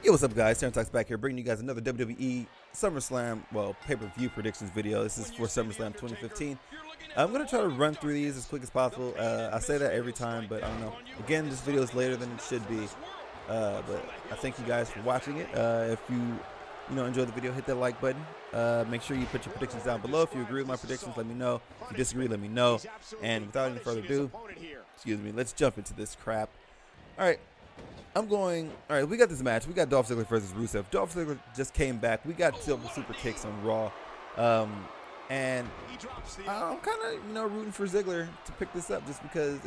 Yo, what's up, guys? TTarantox back here, bringing you guys another WWE Summerslam, well, pay-per-view predictions video. This is for SummerSlam 2015. I'm going to try to run through these as quick as possible. I say that every time, but I don't know. Again, this video is later than it should be, but I thank you guys for watching it. If you enjoyed the video, hit that like button. Make sure you put your predictions down below. If you agree with my predictions, let me know. If you disagree, let me know. And without any further ado, let's jump into this crap. All right. We got this match. We got Dolph Ziggler versus Rusev. Dolph Ziggler just came back. We got super kicks on Raw. And I'm kind of, rooting for Ziggler to pick this up just because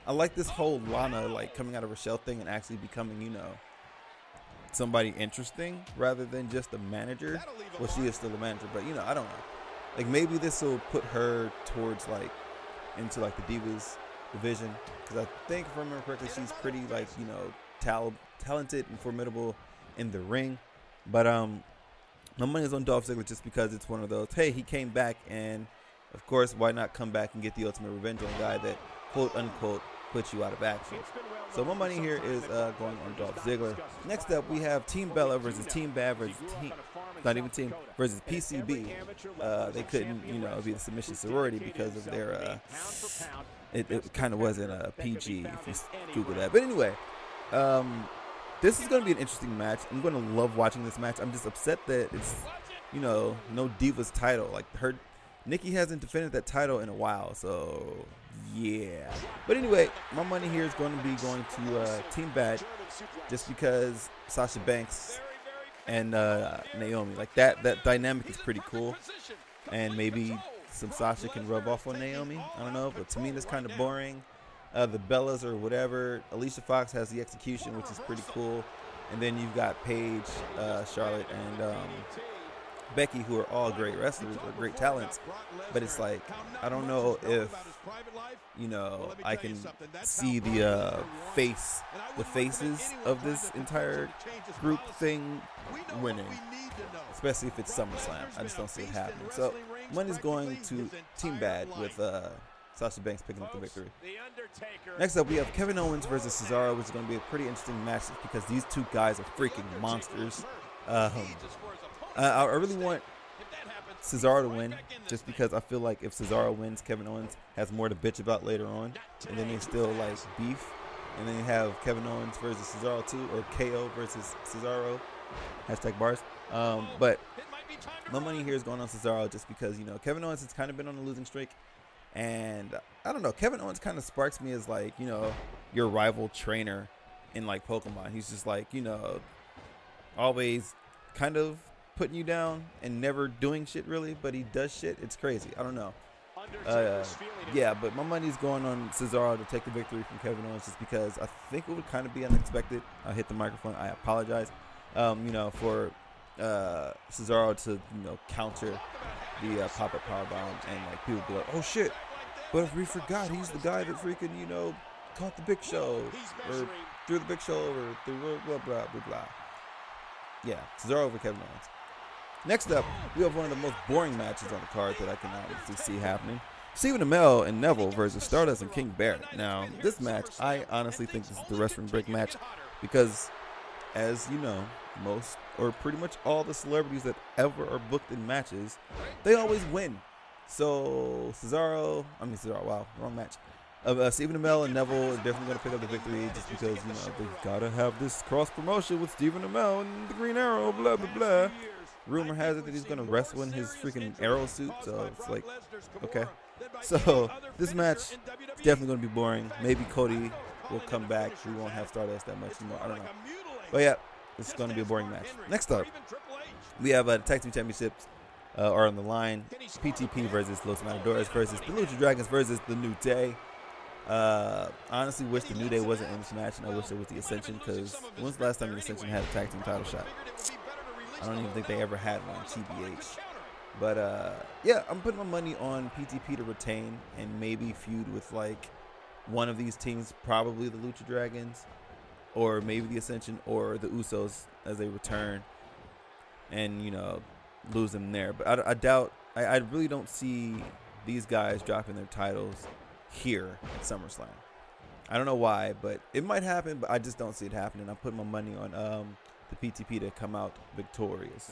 I like this whole Lana, coming out of her shell thing and actually becoming, somebody interesting rather than just a manager. Well, she is still a manager, but, I don't know. Maybe this will put her towards, into, the Divas division, because I think, if I remember correctly, she's pretty talented and formidable in the ring. But my money is on Dolph Ziggler just because it's one of those, hey, he came back, and of course, why not come back and get the ultimate revenge on a guy that quote unquote put you out of action. So my money here is going on Dolph Ziggler. Next up, we have Team Bella versus Team Bad versus versus PCB. They couldn't, be the submission sorority because of their it kind of wasn't a PG if you Google that. But anyway, this is going to be an interesting match. I'm going to love watching this match. I'm just upset that it's, no Divas title. Nikki hasn't defended that title in a while, so yeah. But anyway, my money here is going to be going to Team Bad, just because Sasha Banks and Naomi, that dynamic is pretty cool, and maybe some Sasha can rub off on Naomi. I don't know, but to me, that's kind of boring. The Bellas or whatever. Alicia Fox has the execution, which is pretty cool, and then you've got Paige, Charlotte, and Becky, who are all great wrestlers or great talents, but it's I don't know if I can see the faces of this entire group thing winning, especially if it's SummerSlam. I just don't see it happening. So money's going to Team Bad with Sasha Banks picking up the victory. Next up, we have Kevin Owens versus Cesaro, which is going to be a pretty interesting match because these two guys are freaking monsters. I really want Cesaro to win, just because I feel like if Cesaro wins, Kevin Owens has more to bitch about later on, and then they still beef, and then you have Kevin Owens versus Cesaro too, or KO versus Cesaro, #bars. But my money here is going on Cesaro just because Kevin Owens has kind of been on a losing streak, and I don't know, Kevin Owens kind of sparks me as your rival trainer in Pokemon. He's just always kind of putting you down and never doing shit really, but he does shit. It's crazy. I don't know. Yeah, but my money's going on Cesaro to take the victory from Kevin Owens just because I think it would kind of be unexpected. I hit the microphone. I apologize. For Cesaro to counter the pop-up powerbomb, and people be like, oh shit, but if we forgot, he's the guy that freaking caught the Big Show or threw the Big Show over, threw blah blah blah blah. Yeah, Cesaro over Kevin Owens. Next up, we have one of the most boring matches on the card that I can obviously see happening. Stephen Amell and Neville versus Stardust and King Barrett. Now, this match, I honestly think this is the wrestling break match because, as you know, most or pretty much all the celebrities that ever are booked in matches, they always win. So, wow, wrong match. Stephen Amell and Neville are definitely going to pick up the victory just because, they got to have this cross promotion with Stephen Amell and the Green Arrow, blah, blah, blah. Rumor has it that he's going to wrestle in his freaking arrow suit, so it's okay. So this match is definitely going to be boring. Maybe Cody will come back. We won't have Stardust that much anymore. I don't know. But yeah, it's going to be a boring match. Next up, we have Tag Team Championships are on the line. PTP versus Los Matadores versus the Lucha Dragons versus the New Day. I honestly wish the New Day wasn't in this match, and I wish it was the Ascension, because when's the last time the Ascension had a tag team title shot? I don't even think they ever had one, TBH. But yeah, I'm putting my money on PTP to retain and maybe feud with one of these teams, probably the Lucha Dragons, or maybe the Ascension or the Usos as they return, and lose them there. But I doubt. I really don't see these guys dropping their titles here at SummerSlam. I don't know why, but it might happen, but I just don't see it happening. I'm putting my money on the PTP to come out victorious.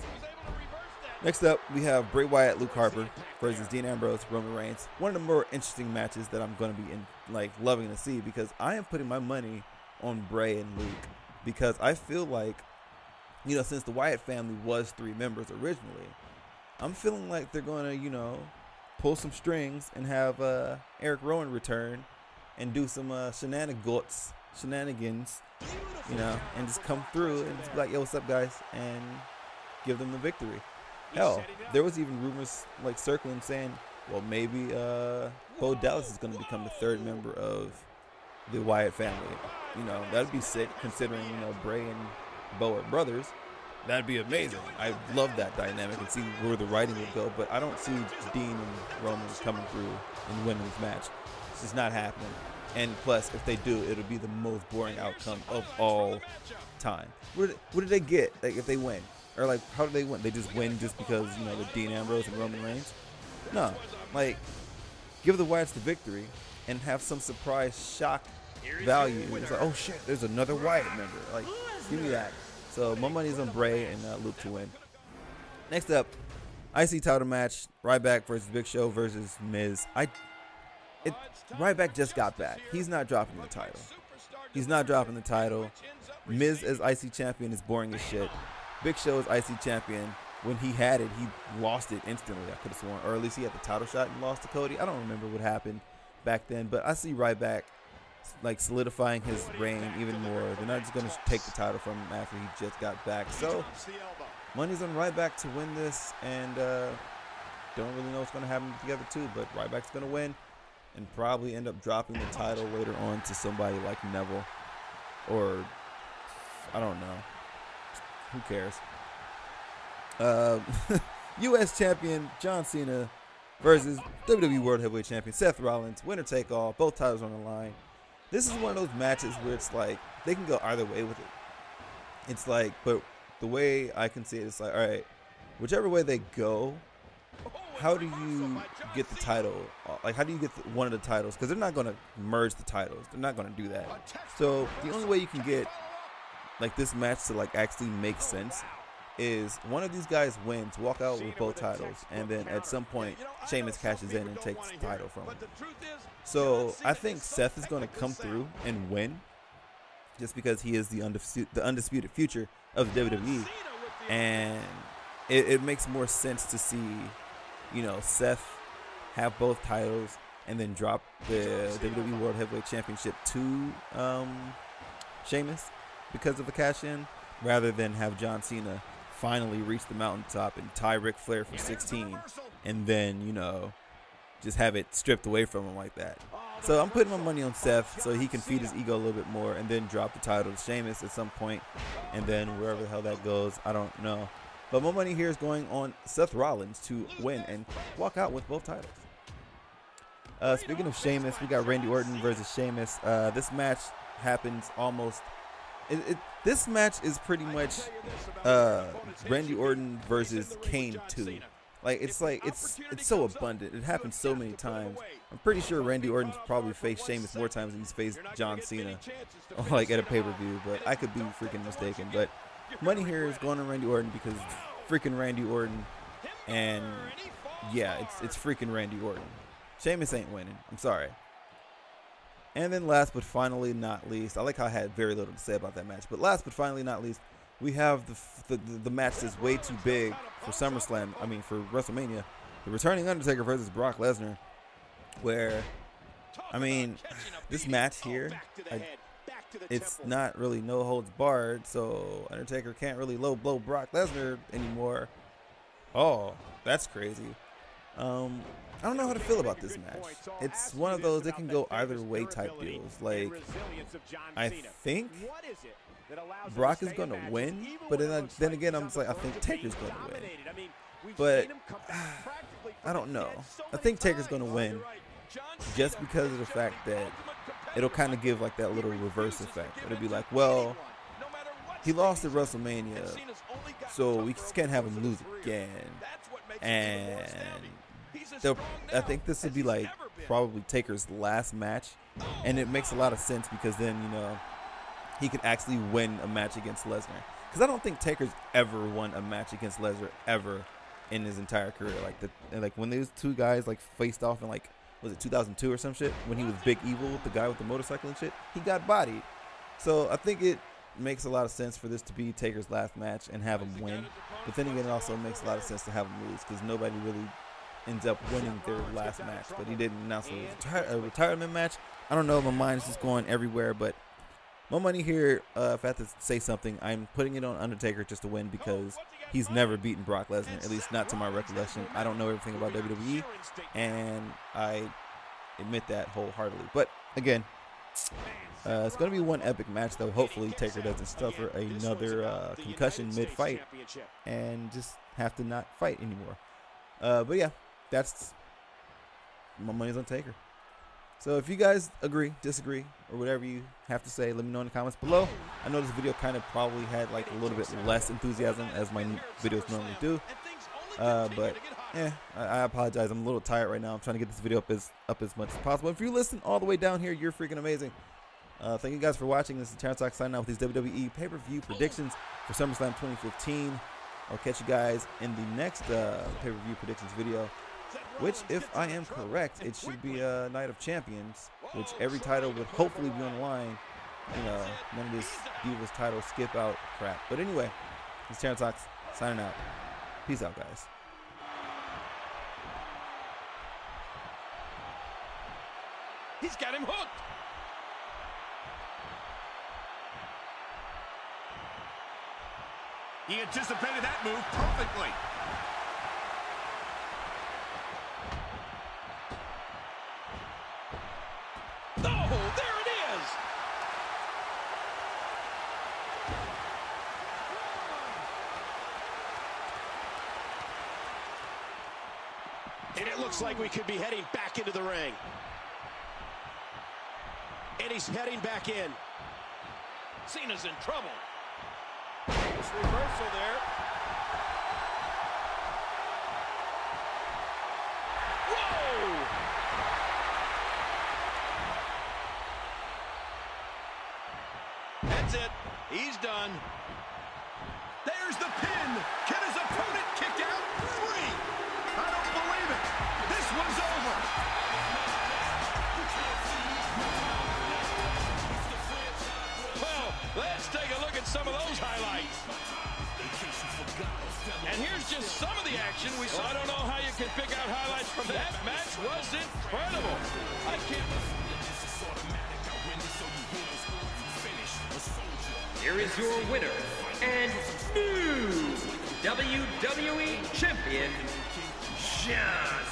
Next up, we have Bray Wyatt, Luke Harper versus Dean Ambrose, Roman Reigns. One of the more interesting matches that I'm going to be loving to see, because I am putting my money on Bray and Luke, because I feel like, you know, since the Wyatt family was 3 members originally, I'm feeling like they're going to, you know, pull some strings and have Eric Rowan return and do some shenanigans, you know, and just come through and just be like, yo, what's up, guys, and give them the victory. Hell, there was even rumors like circling saying, well, maybe Bo Dallas is going to become the 3rd member of the Wyatt family. You know, that'd be sick, considering, you know, Bray and Bo are brothers. That'd be amazing. I love that dynamic and see where the writing would go, but I don't see Dean and Roman coming through and winning this match. It's just not happening. And plus, if they do, it'll be the most boring outcome of all time. What did they get, like, if they win? Or, like, how do they win? They just win just because, you know, the Dean Ambrose and Roman Reigns? No. Like, give the Wyatts the victory and have some surprise shock value. It's like, oh, shit, there's another Wyatt member. Like, give me that. So, my money's on Bray and Luke to win. Next up, IC title match, Ryback versus Big Show versus Miz. Ryback just got back. He's not dropping the title. He's not dropping the title. Miz as IC champion is boring as shit. Big Show as IC champion, when he had it, he lost it instantly, I could have sworn. Or at least he had the title shot and lost to Cody. I don't remember what happened back then, but I see Ryback like solidifying his reign even more. They're not just going to take the title from him after he just got back. So money's on Ryback to win this, and don't really know what's going to happen together too, but Ryback's going to win and probably end up dropping the title later on to somebody like Neville, or I don't know. Who cares? U.S. champion John Cena versus WWE World Heavyweight Champion Seth Rollins. Winner take all. Both titles on the line. This is one of those matches where it's like they can go either way with it. It's like, but the way I can see it, it's like, all right, whichever way they go, how do you get the title? Like, how do you get one of the titles? Because they're not going to merge the titles. They're not going to do that. So the only way you can get like this match to like actually make sense is one of these guys wins, walk out with both titles, and then at some point Sheamus cashes in and takes the title from him. So I think Seth is going to come through and win, just because he is the undisputed future of the WWE, and it makes more sense to see, you know, Seth have both titles and then drop the WWE World Heavyweight Championship to Sheamus because of the cash-in, rather than have John Cena finally reach the mountaintop and tie Ric Flair for 16 and then, you know, just have it stripped away from him like that. So I'm putting my money on Seth so he can feed his ego a little bit more and then drop the title to Sheamus at some point, and then wherever the hell that goes, I don't know. But my money here is going on Seth Rollins to win and walk out with both titles. Speaking of Sheamus, we got Randy Orton versus Sheamus. This match happens almost... this match is pretty much Randy Orton versus Kane 2. Like, it's so abundant. It happens so many times. I'm pretty sure Randy Orton's probably faced Sheamus more times than he's faced John Cena, like at a pay-per-view. But I could be freaking mistaken. But money here is going on Randy Orton because it's freaking Randy Orton, and yeah, it's freaking Randy Orton. Sheamus ain't winning. I'm sorry. And then last but finally not least, I like how I had very little to say about that match, but last but finally not least, we have the match that's way too big for SummerSlam, for WrestleMania, the returning Undertaker versus Brock Lesnar, where, this match here, it's not really no holds barred, so Undertaker can't really low blow Brock Lesnar anymore. Oh, that's crazy. I don't know how to feel about this match. It's one of those that can go either way type deals. Like, I think Brock is going to win, but then again, I'm just like, I think Taker's going to win. But I don't know. I think Taker's going to win just because of the fact that it'll kind of give like that little reverse effect. It'll be like, well, he lost at WrestleMania, so we just can't have him lose again. And I think this would be like probably Taker's last match, and it makes a lot of sense because then, he could actually win a match against Lesnar. Because I don't think Taker's ever won a match against Lesnar ever in his entire career. Like when those two guys like faced off in like, was it 2002 or some shit, when he was Big Evil, the guy with the motorcycle and shit, he got bodied. So I think it makes a lot of sense for this to be Taker's last match and have him win. But then again, it also makes a lot of sense to have him lose because nobody really ends up winning their last match. But he didn't announce a retirement match. I don't know, my mind is just going everywhere, but my money here, if I have to say something, I'm putting it on Undertaker just to win because he's never beaten Brock Lesnar, at least not to my recollection. I don't know everything about WWE, and I admit that wholeheartedly. But again, it's going to be one epic match, though. Hopefully, Taker doesn't suffer another concussion mid-fight and just have to not fight anymore. But yeah, that's my money's on Taker. So if you guys agree, disagree, or whatever you have to say, let me know in the comments below. I know this video kind of probably had like a little bit less enthusiasm as my videos normally do. But yeah, I apologize. I'm a little tired right now. I'm trying to get this video up as much as possible. If you listen all the way down here, you're freaking amazing. Thank you guys for watching. This is TTarantox signing out with these WWE pay-per-view predictions for SummerSlam 2015. I'll catch you guys in the next pay-per-view predictions video, which, if I am correct, it should be a Night of Champions, which every title would hopefully be on the line. You know, none of this Divas title skip out crap. But anyway, this is TTarantox signing out. Peace out, guys. He's got him hooked. He anticipated that move perfectly. Oh, there it is. And it looks like we could be heading back into the ring. And he's heading back in. Cena's in trouble. This reversal there. Whoa! That's it. He's done. There's the pin. Can his opponent kick out? 3. I don't believe it. This one's over. Well, let's take a look at some of those highlights. And here's just some of the action we saw. I don't know how you can pick out highlights from that match. Was incredible. I can't. Here is your winner and new WWE Champion, John